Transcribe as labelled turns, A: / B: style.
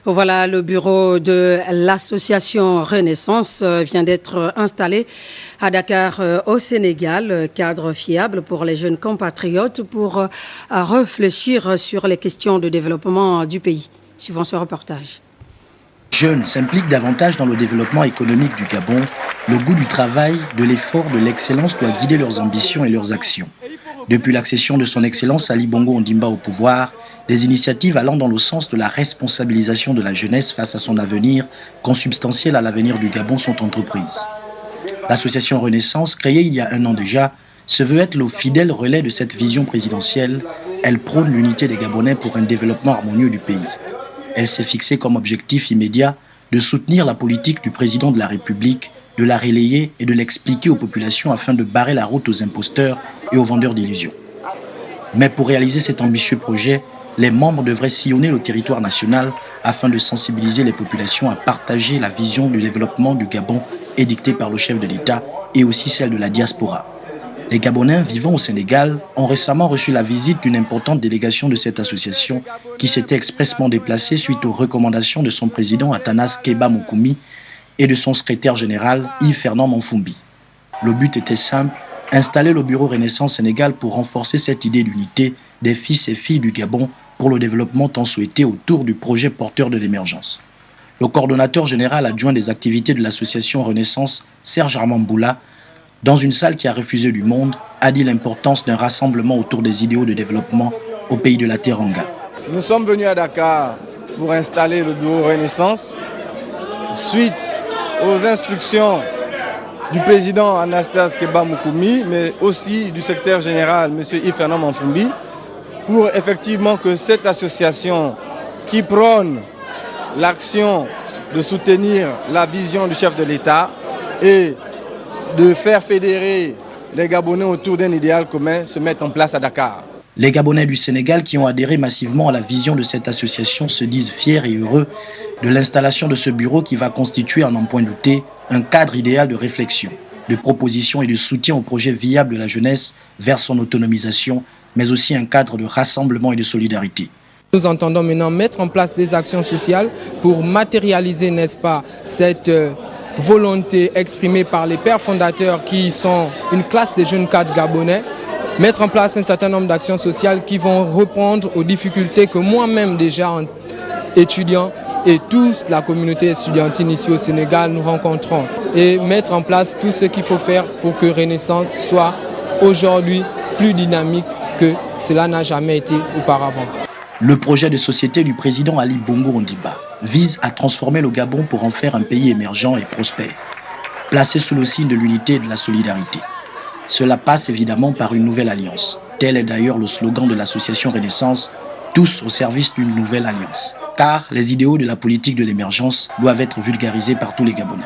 A: Voilà, le bureau de l'association Renaissance vient d'être installé à Dakar au Sénégal, cadre fiable pour les jeunes compatriotes pour réfléchir sur les questions de développement du pays. Suivons ce reportage.
B: Jeunes s'impliquent davantage dans le développement économique du Gabon. Le goût du travail, de l'effort, de l'excellence doit guider leurs ambitions et leurs actions. Depuis l'accession de son Excellence Ali Bongo Ondimba au pouvoir, des initiatives allant dans le sens de la responsabilisation de la jeunesse face à son avenir, consubstantielles à l'avenir du Gabon, sont entreprises. L'association Renaissance, créée il y a 1 an déjà, se veut être le fidèle relais de cette vision présidentielle. Elle prône l'unité des Gabonais pour un développement harmonieux du pays. Elle s'est fixée comme objectif immédiat de soutenir la politique du président de la République, de la relayer et de l'expliquer aux populations afin de barrer la route aux imposteurs et aux vendeurs d'illusions. Mais pour réaliser cet ambitieux projet, les membres devraient sillonner le territoire national afin de sensibiliser les populations à partager la vision du développement du Gabon édictée par le chef de l'État et aussi celle de la diaspora. Les Gabonais vivant au Sénégal ont récemment reçu la visite d'une importante délégation de cette association qui s'était expressément déplacée suite aux recommandations de son président Athanas Keba Moukoumi et de son secrétaire général Yves-Fernand Manfumbi. Le but était simple, installer le bureau Renaissance Sénégal pour renforcer cette idée d'unité des fils et filles du Gabon pour le développement tant souhaité autour du projet porteur de l'émergence. Le coordonnateur général adjoint des activités de l'association Renaissance, Serge Armamboula, dans une salle qui a refusé du monde, a dit l'importance d'un rassemblement autour des idéaux de développement au pays de la Teranga.
C: Nous sommes venus à Dakar pour installer le bureau Renaissance suite aux instructions du président Anastas Keba Moukoumi, mais aussi du secrétaire général, M. Yves-Fernand Manfumbi, pour effectivement que cette association qui prône l'action de soutenir la vision du chef de l'État et de faire fédérer les Gabonais autour d'un idéal commun se mette en place à Dakar.
B: Les Gabonais du Sénégal qui ont adhéré massivement à la vision de cette association se disent fiers et heureux de l'installation de ce bureau qui va constituer, à n'en point douter, un cadre idéal de réflexion, de proposition et de soutien au projet viable de la jeunesse vers son autonomisation, mais aussi un cadre de rassemblement et de solidarité.
D: Nous entendons maintenant mettre en place des actions sociales pour matérialiser, n'est-ce pas, cette volonté exprimée par les pères fondateurs qui sont une classe de jeunes cadres gabonais, mettre en place un certain nombre d'actions sociales qui vont répondre aux difficultés que moi-même déjà étudiant et toute la communauté estudiantine ici au Sénégal nous rencontrons et mettre en place tout ce qu'il faut faire pour que Renaissance soit aujourd'hui plus dynamique que cela n'a jamais été auparavant.
B: Le projet de société du président Ali Bongo Ondimba vise à transformer le Gabon pour en faire un pays émergent et prospère, placé sous le signe de l'unité et de la solidarité. Cela passe évidemment par une nouvelle alliance. Tel est d'ailleurs le slogan de l'association Renaissance, tous au service d'une nouvelle alliance. Car les idéaux de la politique de l'émergence doivent être vulgarisés par tous les Gabonais.